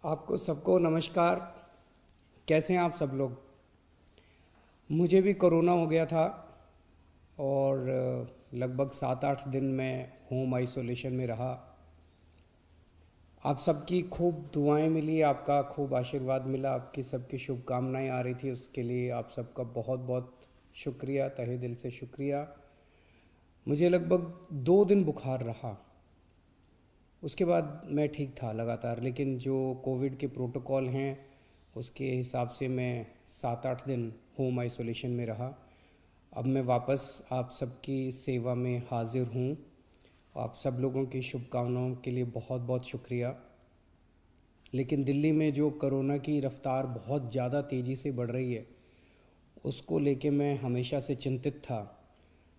आपको सबको नमस्कार। कैसे हैं आप सब लोग? मुझे भी कोरोना हो गया था और लगभग 7-8 दिन में होम आइसोलेशन में रहा। आप सबकी खूब दुआएं मिली, आपका खूब आशीर्वाद मिला, आपकी सबकी शुभकामनाएं आ रही थी, उसके लिए आप सबका बहुत बहुत शुक्रिया, तहे दिल से शुक्रिया। मुझे लगभग 2 दिन बुखार रहा, उसके बाद मैं ठीक था लगातार, लेकिन जो कोविड के प्रोटोकॉल हैं उसके हिसाब से मैं 7-8 दिन होम आइसोलेशन में रहा। अब मैं वापस आप सबकी सेवा में हाजिर हूँ। आप सब लोगों की शुभकामनाओं के लिए बहुत बहुत शुक्रिया। लेकिन दिल्ली में जो कोरोना की रफ़्तार बहुत ज़्यादा तेज़ी से बढ़ रही है, उसको लेके मैं हमेशा से चिंतित था।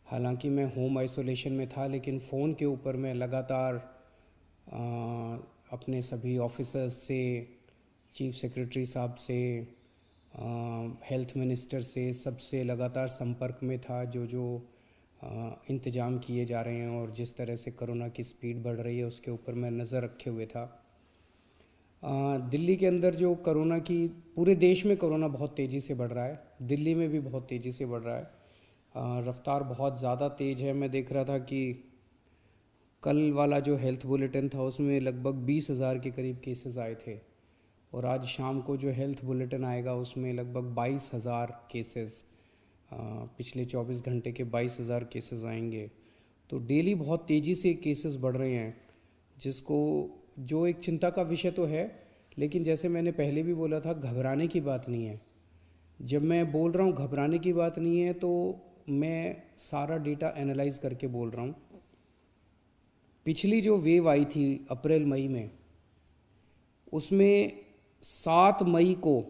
हालांकि मैं होम आइसोलेशन में था, लेकिन फ़ोन के ऊपर मैं लगातार अ, अपने सभी ऑफिसर्स से, चीफ सेक्रेटरी साहब से, हेल्थ मिनिस्टर से, सबसे लगातार संपर्क में था। जो जो इंतज़ाम किए जा रहे हैं और जिस तरह से कोरोना की स्पीड बढ़ रही है उसके ऊपर मैं नज़र रखे हुए था। दिल्ली के अंदर जो कोरोना की, पूरे देश में कोरोना बहुत तेज़ी से बढ़ रहा है, दिल्ली में भी बहुत तेज़ी से बढ़ रहा है। रफ्तार बहुत ज़्यादा तेज़ है। मैं देख रहा था कि कल वाला जो हेल्थ बुलेटिन था उसमें लगभग 20,000 के करीब केसेस आए थे, और आज शाम को जो हेल्थ बुलेटिन आएगा उसमें लगभग 22,000 केसेस, पिछले 24 घंटे के 22,000 केसेस आएंगे। तो डेली बहुत तेज़ी से केसेस बढ़ रहे हैं, जिसको, जो एक चिंता का विषय तो है, लेकिन जैसे मैंने पहले भी बोला था, घबराने की बात नहीं है। जब मैं बोल रहा हूँ घबराने की बात नहीं है, तो मैं सारा डेटा एनालाइज करके बोल रहा हूँ। पिछली जो वेव आई थी अप्रैल मई में, उसमें 7 मई को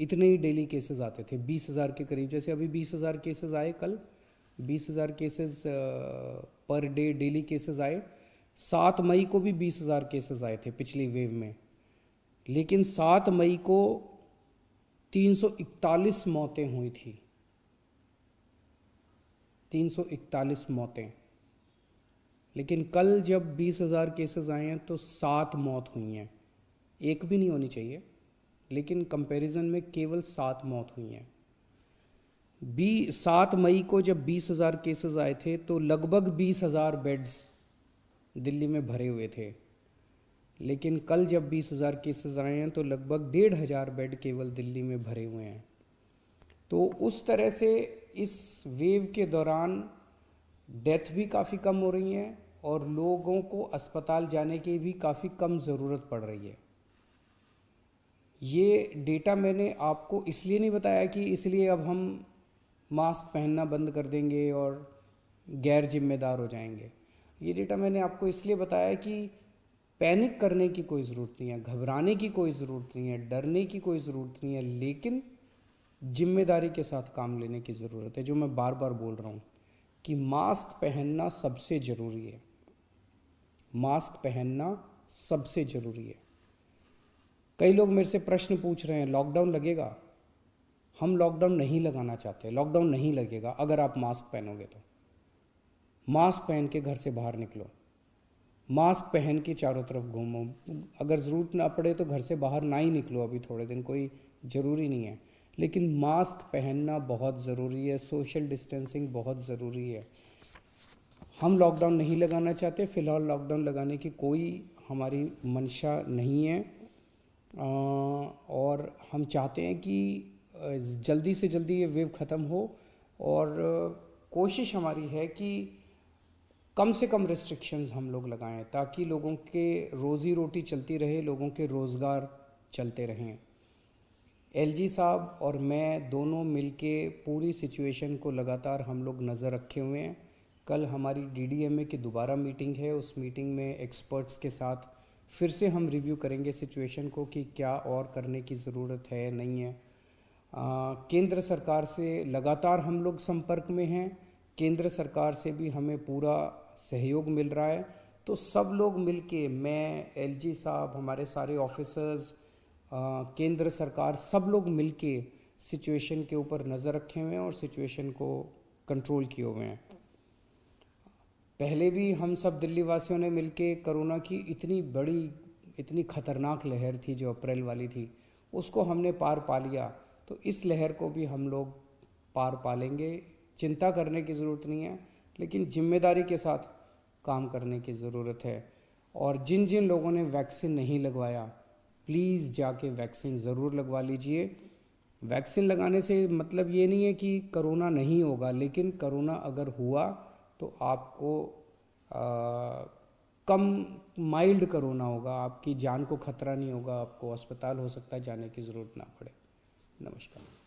इतने ही डेली केसेस आते थे, 20,000 के करीब। जैसे अभी 20,000 केसेस आए कल, 20,000 cases per day daily cases आए। 7 मई को भी 20,000 केसेस आए थे पिछली वेव में, लेकिन 7 मई को 341 मौतें हुई थी। 341 मौतें। लेकिन कल जब 20,000 केसेस आए हैं तो 7 मौत हुई हैं। एक भी नहीं होनी चाहिए, लेकिन कंपैरिजन में केवल 7 मौत हुई हैं। 7 मई को जब 20,000 केसेस आए थे तो लगभग 20,000 बेड्स दिल्ली में भरे हुए थे, लेकिन कल जब 20,000 केसेस आए हैं तो लगभग 1,500 बेड केवल दिल्ली में भरे हुए हैं। तो उस तरह से इस वेव के दौरान डेथ भी काफ़ी कम हो रही हैं और लोगों को अस्पताल जाने की भी काफ़ी कम ज़रूरत पड़ रही है। ये डेटा मैंने आपको इसलिए नहीं बताया कि इसलिए अब हम मास्क पहनना बंद कर देंगे और गैर जिम्मेदार हो जाएंगे। ये डेटा मैंने आपको इसलिए बताया कि पैनिक करने की कोई ज़रूरत नहीं है, घबराने की कोई ज़रूरत नहीं है, डरने की कोई ज़रूरत नहीं है, लेकिन जिम्मेदारी के साथ काम लेने की ज़रूरत है। जो मैं बार बार बोल रहा हूँ कि मास्क पहनना सबसे ज़रूरी है। मास्क पहनना सबसे ज़रूरी है। कई लोग मेरे से प्रश्न पूछ रहे हैं, लॉकडाउन लगेगा? हम लॉकडाउन नहीं लगाना चाहते। लॉकडाउन नहीं लगेगा अगर आप मास्क पहनोगे तो। मास्क पहन के घर से बाहर निकलो, मास्क पहन के चारों तरफ घूमो। अगर ज़रूरत ना पड़े तो घर से बाहर ना ही निकलो, अभी थोड़े दिन, कोई ज़रूरी नहीं है, लेकिन मास्क पहनना बहुत ज़रूरी है। सोशल डिस्टेंसिंग बहुत ज़रूरी है। हम लॉकडाउन नहीं लगाना चाहते, फ़िलहाल लॉकडाउन लगाने की कोई हमारी मंशा नहीं है। और हम चाहते हैं कि जल्दी से जल्दी ये वेव ख़त्म हो, और कोशिश हमारी है कि कम से कम रिस्ट्रिक्शंस हम लोग लगाएं, ताकि लोगों के रोज़ी रोटी चलती रहे, लोगों के रोज़गार चलते रहें। एलजी साहब और मैं दोनों मिलके पूरी सिचुएशन को लगातार हम लोग नज़र रखे हुए हैं। कल हमारी डीडीएमए की दोबारा मीटिंग है, उस मीटिंग में एक्सपर्ट्स के साथ फिर से हम रिव्यू करेंगे सिचुएशन को कि क्या और करने की ज़रूरत है, नहीं है। केंद्र सरकार से लगातार हम लोग संपर्क में हैं, केंद्र सरकार से भी हमें पूरा सहयोग मिल रहा है। तो सब लोग मिलके, मैं, एलजी साहब, हमारे सारे ऑफिसर्स, केंद्र सरकार, सब लोग मिलके सिचुएशन के ऊपर नज़र रखे हुए हैं और सिचुएशन को कंट्रोल किए हुए हैं। पहले भी हम सब दिल्ली वासियों ने मिलके कोरोना की इतनी बड़ी इतनी खतरनाक लहर थी जो अप्रैल वाली थी, उसको हमने पार पा लिया, तो इस लहर को भी हम लोग पार पा लेंगे। चिंता करने की ज़रूरत नहीं है, लेकिन जिम्मेदारी के साथ काम करने की ज़रूरत है। और जिन जिन लोगों ने वैक्सीन नहीं लगवाया, प्लीज़ जाके वैक्सीन ज़रूर लगवा लीजिए। वैक्सीन लगाने से मतलब ये नहीं है कि करोना नहीं होगा, लेकिन करोना अगर हुआ तो आपको कम माइल्ड करोना होगा, आपकी जान को खतरा नहीं होगा, आपको अस्पताल हो सकता है जाने की ज़रूरत ना पड़े। नमस्कार।